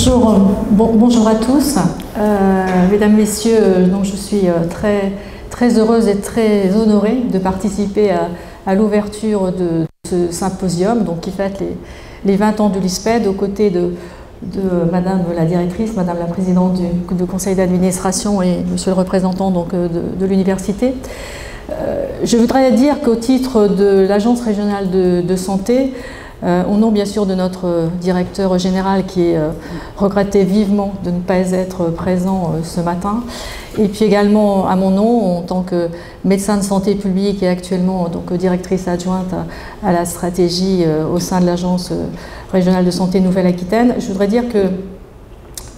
Bonjour à tous. Mesdames, Messieurs, donc je suis très heureuse et très honorée de participer à l'ouverture de ce symposium donc, qui fête les 20 ans de l'ISPED aux côtés de Madame la directrice, Madame la présidente du conseil d'administration et Monsieur le représentant donc, de l'université. Je voudrais dire qu'au titre de l'Agence régionale de santé, au nom bien sûr de notre directeur général qui regrettait vivement de ne pas être présent ce matin, et puis également à mon nom en tant que médecin de santé publique et actuellement donc directrice adjointe à la stratégie au sein de l'Agence régionale de santé Nouvelle-Aquitaine, je voudrais dire que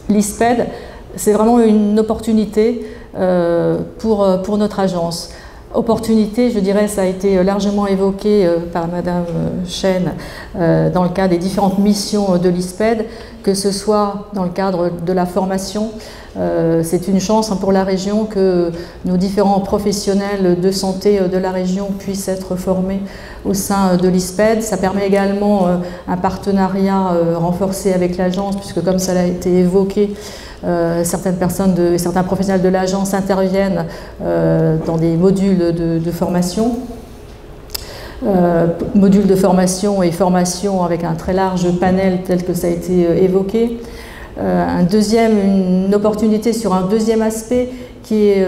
l'ISPED c'est vraiment une opportunité pour notre agence. Opportunité, je dirais, ça a été largement évoqué par Madame Chen dans le cadre des différentes missions de l'ISPED, que ce soit dans le cadre de la formation. C'est une chance pour la région que nos différents professionnels de santé de la région puissent être formés au sein de l'ISPED. Ça permet également un partenariat renforcé avec l'agence, puisque comme ça a été évoqué, certaines personnes, certains professionnels de l'agence interviennent dans des modules de formation. Modules de formation et formation avec un très large panel tel que ça a été évoqué. Une opportunité sur un deuxième aspect qui est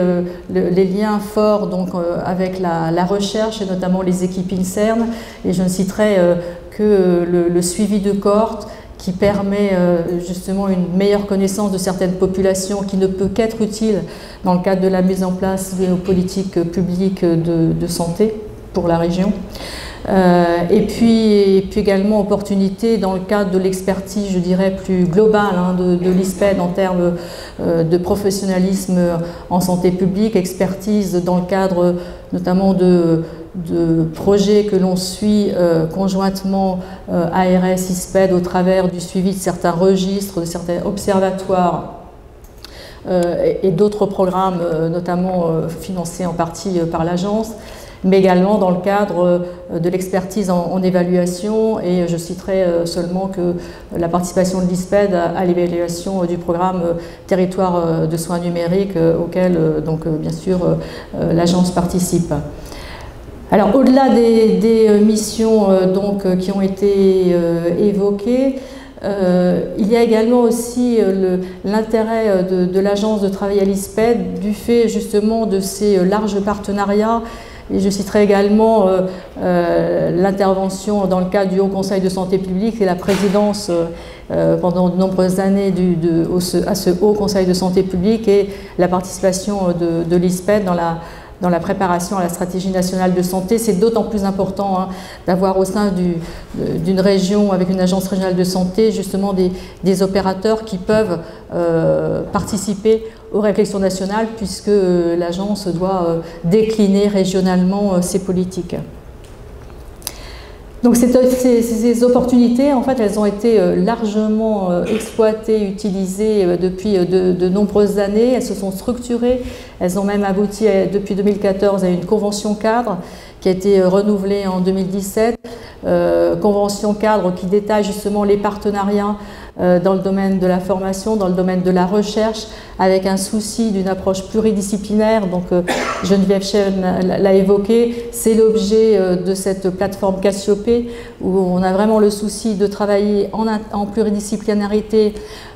les liens forts donc, avec la recherche et notamment les équipes INSERM. Et je ne citerai que le suivi de cohorte qui permet justement une meilleure connaissance de certaines populations qui ne peut qu'être utile dans le cadre de la mise en place de nos politiques publiques de santé pour la région. Et puis également opportunité dans le cadre de l'expertise, je dirais, plus globale de l'ISPED en termes de professionnalisme en santé publique, expertise dans le cadre notamment de projets que l'on suit conjointement ARS, ISPED au travers du suivi de certains registres, de certains observatoires et d'autres programmes, notamment financés en partie par l'agence, mais également dans le cadre de l'expertise en évaluation, et je citerai seulement que la participation de l'ISPED à l'évaluation du programme territoire de soins numériques auquel donc, bien sûr l'agence participe. Alors au-delà des missions donc, qui ont été évoquées, il y a également aussi l'intérêt de l'agence de travailler à l'ISPED du fait justement de ces larges partenariats. Et je citerai également l'intervention dans le cadre du Haut Conseil de santé publique et la présidence pendant de nombreuses années à ce Haut Conseil de santé publique et la participation de l'ISPED dans la préparation à la stratégie nationale de santé. C'est d'autant plus important d'avoir au sein d'une région avec une agence régionale de santé justement des opérateurs qui peuvent participer aux réflexions nationales puisque l'agence doit décliner régionalement ses politiques. Donc ces opportunités, en fait, elles ont été largement exploitées, utilisées depuis de nombreuses années. Elles se sont structurées, elles ont même abouti depuis 2014 à une convention cadre qui a été renouvelée en 2017. Convention cadre qui détaille justement les partenariats dans le domaine de la formation, dans le domaine de la recherche, avec un souci d'une approche pluridisciplinaire. Donc Geneviève Chen l'a évoqué, c'est l'objet de cette plateforme Cassiopée où on a vraiment le souci de travailler en pluridisciplinarité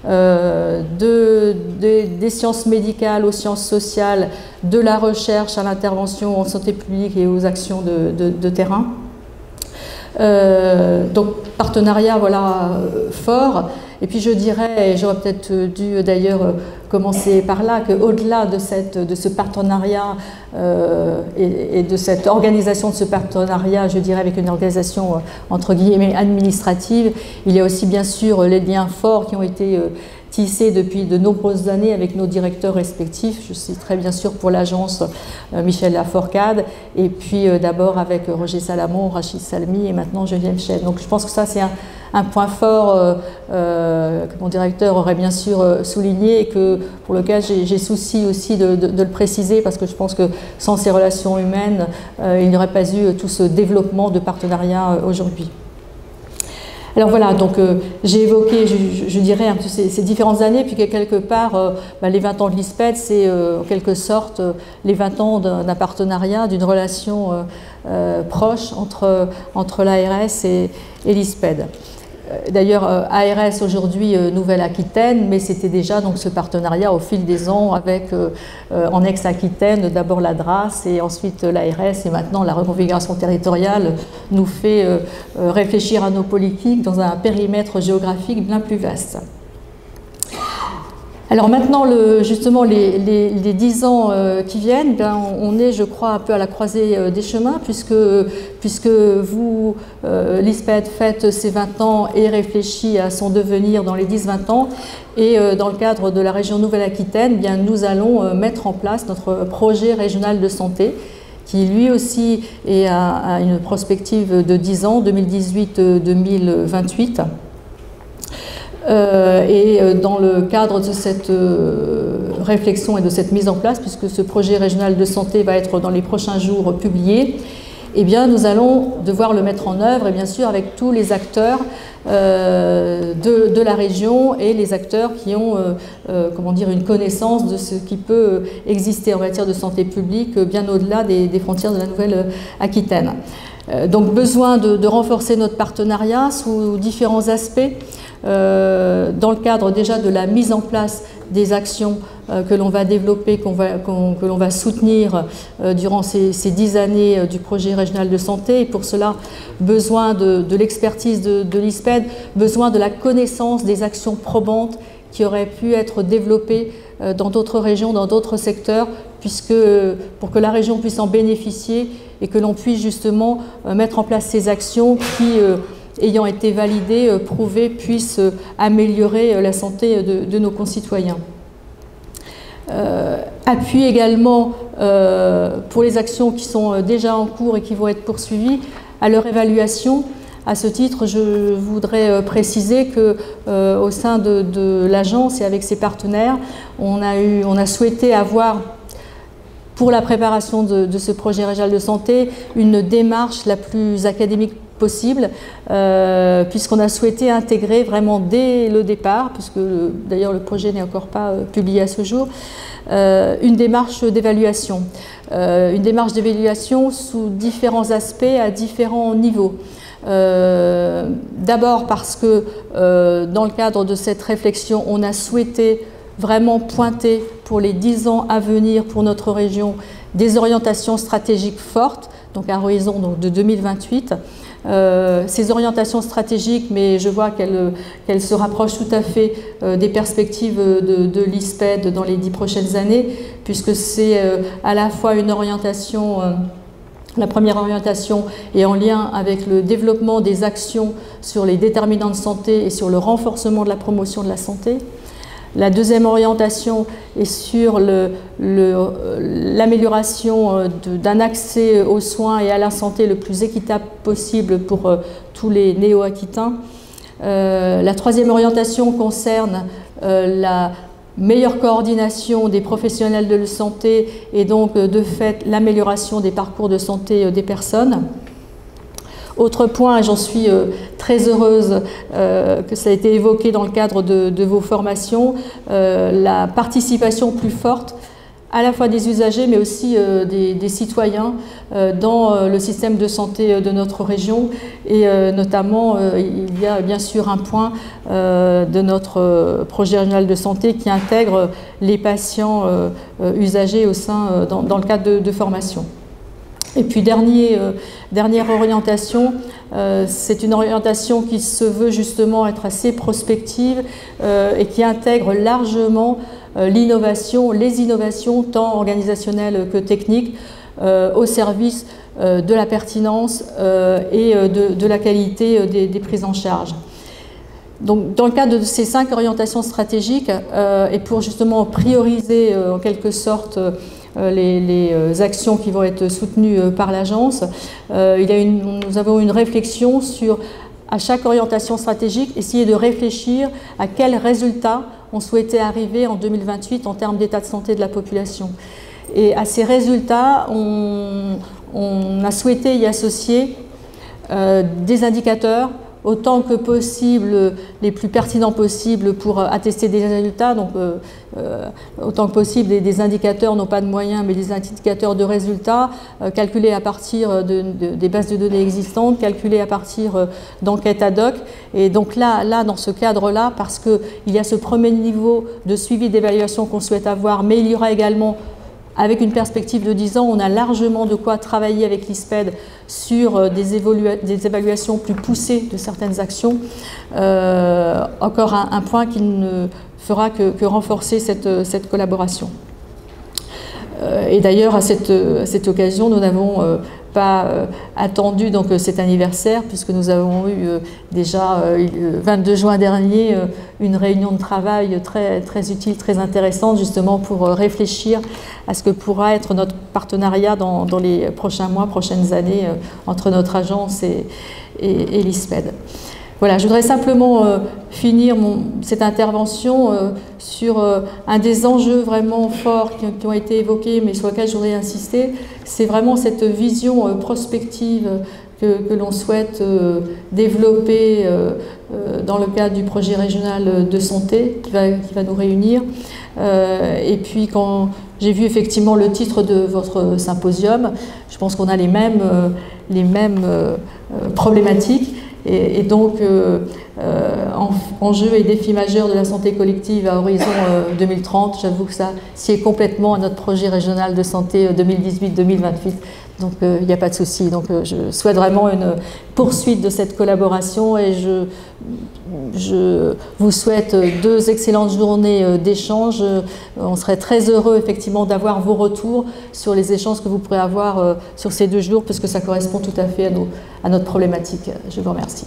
des sciences médicales aux sciences sociales, de la recherche à l'intervention en santé publique et aux actions de terrain. Donc partenariat voilà, fort. Et puis je dirais, et j'aurais peut-être dû d'ailleurs commencer par là, qu'au-delà de ce partenariat et de cette organisation de ce partenariat, je dirais avec une organisation entre guillemets administrative, il y a aussi bien sûr les liens forts qui ont été tissés depuis de nombreuses années avec nos directeurs respectifs. Je citerai bien sûr pour l'agence Michel Laforcade, et puis d'abord avec Roger Salamon, Rachid Salmi et maintenant Geneviève Chen. Donc je pense que ça c'est un point fort que mon directeur aurait bien sûr souligné et pour lequel j'ai souci aussi de le préciser parce que je pense que sans ces relations humaines, il n'y aurait pas eu tout ce développement de partenariat aujourd'hui. Alors voilà, donc j'ai évoqué, je dirais, un peu ces différentes années, puis que quelque part, les 20 ans de l'ISPED, c'est en quelque sorte les 20 ans d'un partenariat, d'une relation proche entre l'ARS et l'ISPED. D'ailleurs, ARS aujourd'hui Nouvelle-Aquitaine, mais c'était déjà donc ce partenariat au fil des ans avec en ex-Aquitaine d'abord la DRAS et ensuite l'ARS, et maintenant la reconfiguration territoriale nous fait réfléchir à nos politiques dans un périmètre géographique bien plus vaste. Alors maintenant, justement, les 10 ans qui viennent, on est, je crois, un peu à la croisée des chemins, puisque vous, l'ISPED, fête ses 20 ans et réfléchit à son devenir dans les 10-20 ans. Et dans le cadre de la région Nouvelle-Aquitaine, nous allons mettre en place notre projet régional de santé, qui lui aussi est à une prospective de 10 ans, 2018-2028. Et dans le cadre de cette réflexion et de cette mise en place, puisque ce projet régional de santé va être dans les prochains jours publié, eh bien, nous allons devoir le mettre en œuvre, et bien sûr avec tous les acteurs de la région et les acteurs qui ont comment dire, une connaissance de ce qui peut exister en matière de santé publique bien au-delà des frontières de la Nouvelle-Aquitaine. Donc besoin de renforcer notre partenariat sous différents aspects. Dans le cadre déjà de la mise en place des actions que l'on va développer, que l'on va soutenir durant ces 10 années du projet régional de santé. Et pour cela, besoin de l'expertise de l'ISPED, besoin de la connaissance des actions probantes qui auraient pu être développées dans d'autres régions, dans d'autres secteurs, pour que la région puisse en bénéficier et que l'on puisse justement mettre en place ces actions qui ayant été validées, prouvées, puissent améliorer la santé de nos concitoyens. Appui également pour les actions qui sont déjà en cours et qui vont être poursuivies à leur évaluation. À ce titre, je voudrais préciser qu'au sein de l'agence et avec ses partenaires, on a souhaité avoir, pour la préparation de ce projet régional de santé, une démarche la plus académique possible, puisqu'on a souhaité intégrer vraiment dès le départ, puisque d'ailleurs le projet n'est encore pas publié à ce jour, une démarche d'évaluation. Une démarche d'évaluation sous différents aspects, à différents niveaux. D'abord parce que dans le cadre de cette réflexion, on a souhaité vraiment pointer pour les 10 ans à venir pour notre région des orientations stratégiques fortes, donc à horizon de 2028. Ces orientations stratégiques, mais je vois qu'elles se rapprochent tout à fait des perspectives de l'ISPED dans les 10 prochaines années, puisque c'est à la fois une orientation, la première orientation est en lien avec le développement des actions sur les déterminants de santé et sur le renforcement de la promotion de la santé. La deuxième orientation est sur l'amélioration d'un accès aux soins et à la santé le plus équitable possible pour tous les néo-aquitains. La troisième orientation concerne la meilleure coordination des professionnels de la santé et donc de fait l'amélioration des parcours de santé des personnes. Autre point, et j'en suis très heureuse que ça a été évoqué dans le cadre de vos formations, la participation plus forte à la fois des usagers mais aussi des citoyens dans le système de santé de notre région. Et notamment, il y a bien sûr un point de notre projet régional de santé qui intègre les patients usagers au sein, dans le cadre de formation. Et puis dernière orientation, c'est une orientation qui se veut justement être assez prospective et qui intègre largement l'innovation, les innovations tant organisationnelles que techniques au service de la pertinence et de la qualité des prises en charge. Donc, dans le cadre de ces 5 orientations stratégiques et pour justement prioriser en quelque sorte les actions qui vont être soutenues par l'agence, nous avons une réflexion sur, à chaque orientation stratégique, essayer de réfléchir à quels résultats on souhaitait arriver en 2028 en termes d'état de santé de la population. Et à ces résultats, on a souhaité y associer des indicateurs autant que possible, les plus pertinents possibles pour attester des résultats. Donc, autant que possible, des indicateurs, non pas de moyens, mais des indicateurs de résultats, calculés à partir des bases de données existantes, calculés à partir d'enquêtes ad hoc. Et donc là, dans ce cadre-là, parce qu'il y a ce premier niveau de suivi d'évaluation qu'on souhaite avoir, mais il y aura également, avec une perspective de 10 ans, on a largement de quoi travailler avec l'ISPED sur des évaluations plus poussées de certaines actions. Encore un point qui ne fera que renforcer cette collaboration. Et d'ailleurs, à cette occasion, nous n'avons pas attendu donc, cet anniversaire, puisque nous avons eu déjà le 22 juin dernier une réunion de travail très, très utile, très intéressante, justement pour réfléchir à ce que pourra être notre partenariat dans les prochains mois, prochaines années, entre notre agence et l'ISPED. Voilà, je voudrais simplement finir cette intervention sur un des enjeux vraiment forts qui ont été évoqués, mais sur lequel je voudrais insister. C'est vraiment cette vision prospective que l'on souhaite développer dans le cadre du projet régional de santé qui va nous réunir. Et puis quand j'ai vu effectivement le titre de votre symposium, je pense qu'on a les mêmes problématiques. Et donc, enjeux et défis majeurs de la santé collective à horizon 2030, j'avoue que ça sied complètement à notre projet régional de santé 2018-2028. Donc, il n'y a pas de souci. Donc, je souhaite vraiment une poursuite de cette collaboration et je vous souhaite 2 excellentes journées d'échange. On serait très heureux, effectivement, d'avoir vos retours sur les échanges que vous pourrez avoir sur ces 2 jours, parce que ça correspond tout à fait à notre problématique. Je vous remercie.